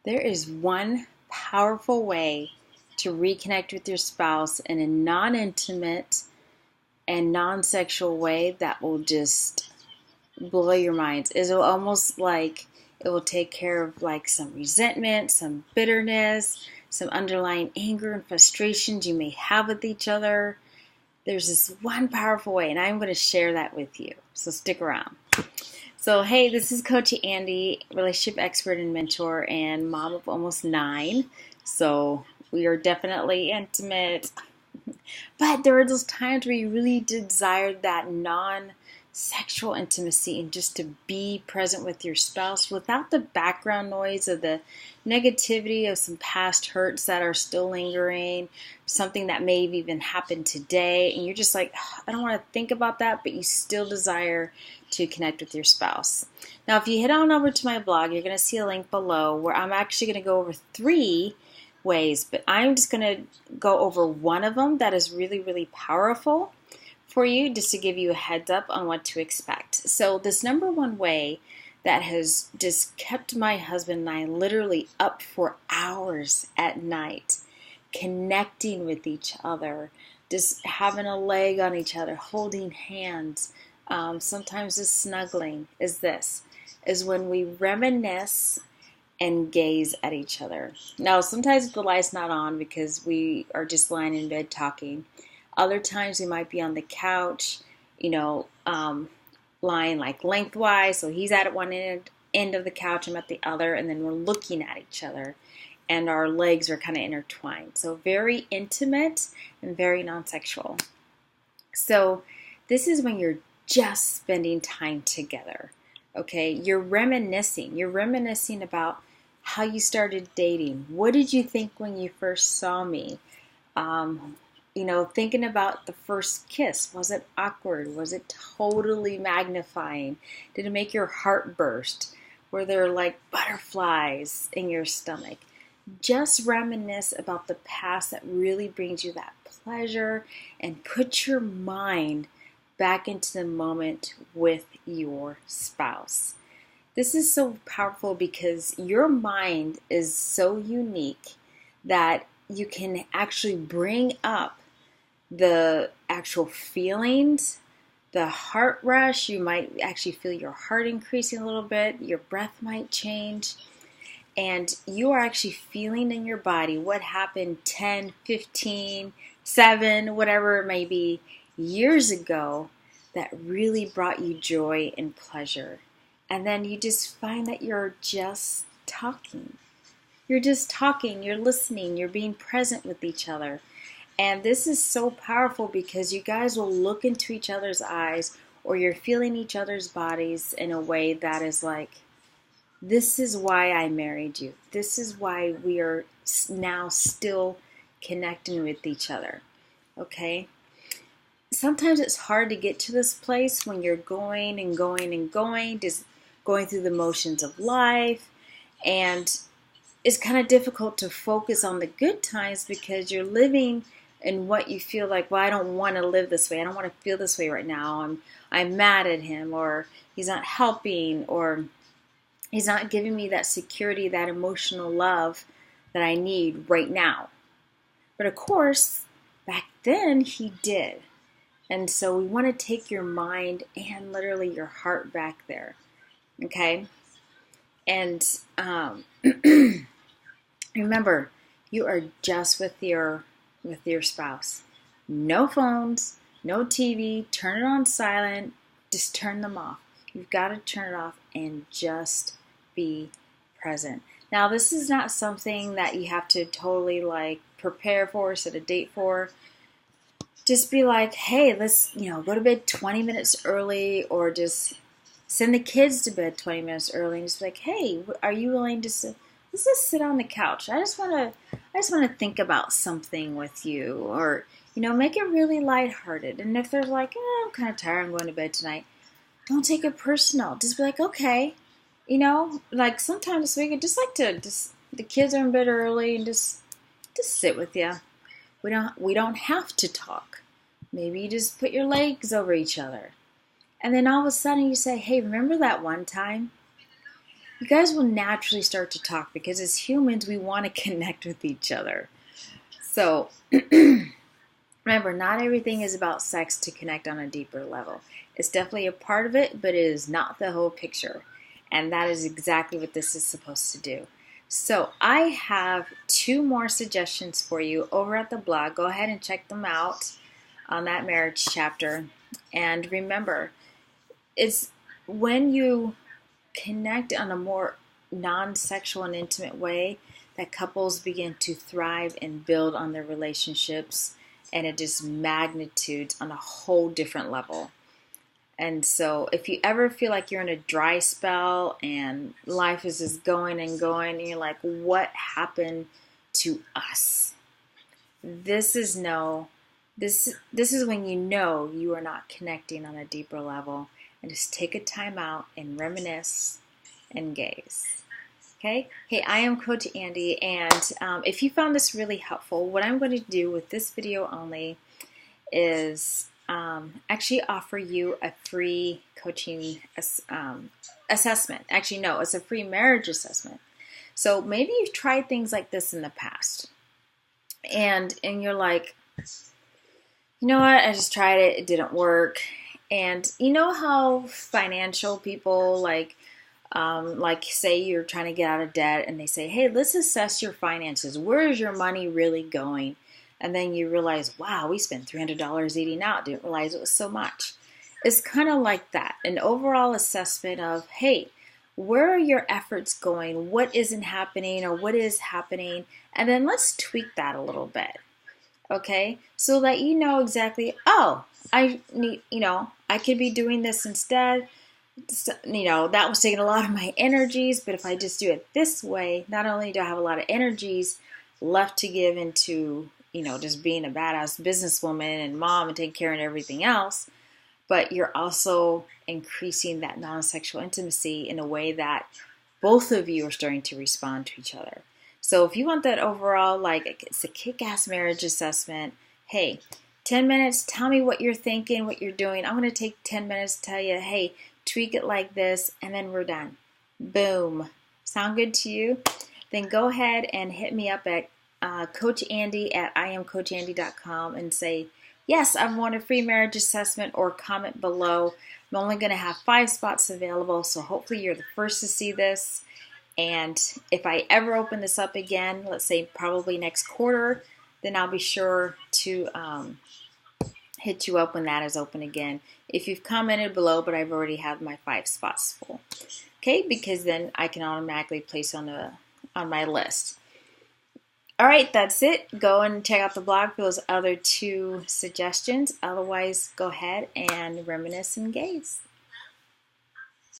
There is one powerful way to reconnect with your spouse in a non-intimate and non-sexual way that will just blow your minds. It'll almost like it will take care of like some resentment, some bitterness, some underlying anger and frustrations you may have with each other. There's this one powerful way, and I'm going to share that with you. So stick around. So, hey, this is Coach Andy, relationship expert and mentor, and mom of almost 9. So we are definitely intimate. But there are those times where you really desire that non-sexual intimacy and just to be present with your spouse without the background noise of the negativity of some past hurts that are still lingering, something that may have even happened today, and you're just like, I don't want to think about that, but you still desire to connect with your spouse. Now, if you head on over to my blog, you're going to see a link below where I'm actually going to go over 3 ways, but I'm just going to go over one of them that is really, really powerful for you, just to give you a heads up on what to expect. So this number one way that has just kept my husband and I literally up for hours at night, connecting with each other, just having a leg on each other, holding hands, sometimes just snuggling, is when we reminisce and gaze at each other. Now, sometimes the light's not on because we are just lying in bed talking. Other times we might be on the couch, lying like lengthwise. So he's at one end of the couch, I'm at the other, and then we're looking at each other, and our legs are kind of intertwined. So very intimate and very non-sexual. So this is when you're just spending time together. Okay, you're reminiscing. You're reminiscing about how you started dating. What did you think when you first saw me? Thinking about the first kiss. Was it awkward? Was it totally magnifying? Did it make your heart burst? Were there like butterflies in your stomach? Just reminisce about the past that really brings you that pleasure and put your mind back into the moment with your spouse. This is so powerful because your mind is so unique that you can actually bring up the actual feelings, the heart rush. You might actually feel your heart increasing a little bit, your breath might change, and you are actually feeling in your body what happened 10, 15, 7, whatever it may be, years ago that really brought you joy and pleasure. And then you just find that you're just talking. You're just talking, you're listening, you're being present with each other. And this is so powerful because you guys will look into each other's eyes, or you're feeling each other's bodies in a way that is like, this is why I married you. This is why we are now still connecting with each other. Okay? Sometimes it's hard to get to this place when you're going and going and going, just going through the motions of life. And it's kind of difficult to focus on the good times because you're living in what you feel like, well, I don't want to live this way. I don't want to feel this way right now. I'm mad at him, or he's not helping, or he's not giving me that security, that emotional love that I need right now. But of course, back then he did. And so we want to take your mind and literally your heart back there. Okay? And remember, you are just with your spouse. No phones, no TV, turn it on silent, just turn them off. You've got to turn it off and just be present. Now, this is not something that you have to totally like prepare for, set a date for. Just be like, hey, let's, go to bed 20 minutes early, or just send the kids to bed 20 minutes early and just be like, hey, are you willing to let's just sit on the couch. I just want to think about something with you, or, make it really lighthearted. And if they're like, I'm kind of tired, I'm going to bed tonight, don't take it personal. Just be like, okay, like sometimes we could just like to the kids are in bed early and just sit with you. We don't have to talk. Maybe you just put your legs over each other. And then all of a sudden you say, hey, remember that one time? you guys will naturally start to talk because as humans, we want to connect with each other. So remember, not everything is about sex to connect on a deeper level. It's definitely a part of it, but it is not the whole picture. And that is exactly what this is supposed to do. So I have 2 more suggestions for you over at the blog. Go ahead and check them out on that marriage chapter. And remember, it's when you connect on a more non-sexual and intimate way that couples begin to thrive and build on their relationships, and it just magnitudes on a whole different level. And so if you ever feel like you're in a dry spell and life is just going and going and you're like, what happened to us? This is when you know you are not connecting on a deeper level, and just take a time out and reminisce and gaze. Okay? Hey, I am Coach Andy, and if you found this really helpful, what I'm going to do with this video only is actually offer you a free coaching assessment. Actually, no, it's a free marriage assessment. So maybe you've tried things like this in the past, and you're like, you know what, I just tried it, it didn't work. And you know how financial people like say you're trying to get out of debt and they say, hey, let's assess your finances. Where is your money really going? And then you realize, wow, we spent $300 eating out. Didn't realize it was so much. It's kind of like that. An overall assessment of, hey, where are your efforts going? What isn't happening or what is happening? And then let's tweak that a little bit. Okay? So that you know exactly, oh, I need, I could be doing this instead. That was taking a lot of my energies, but if I just do it this way, not only do I have a lot of energies left to give into, just being a badass businesswoman and mom and taking care of everything else, but you're also increasing that non-sexual intimacy in a way that both of you are starting to respond to each other. So if you want that overall, it's a kick-ass marriage assessment, hey, 10 minutes, tell me what you're thinking, what you're doing. I'm going to take 10 minutes to tell you, hey, tweak it like this, and then we're done. Boom. Sound good to you? Then go ahead and hit me up at Coach Andy at IamCoachAndy.com and say, yes, I want a free marriage assessment, or comment below. I'm only going to have 5 spots available, so hopefully you're the first to see this. And if I ever open this up again, let's say probably next quarter, then I'll be sure to hit you up when that is open again. If you've commented below, but I've already had my 5 spots full. Okay, because then I can automatically place on my list. All right, that's it. Go and check out the blog for those other 2 suggestions. Otherwise, go ahead and reminisce and gaze.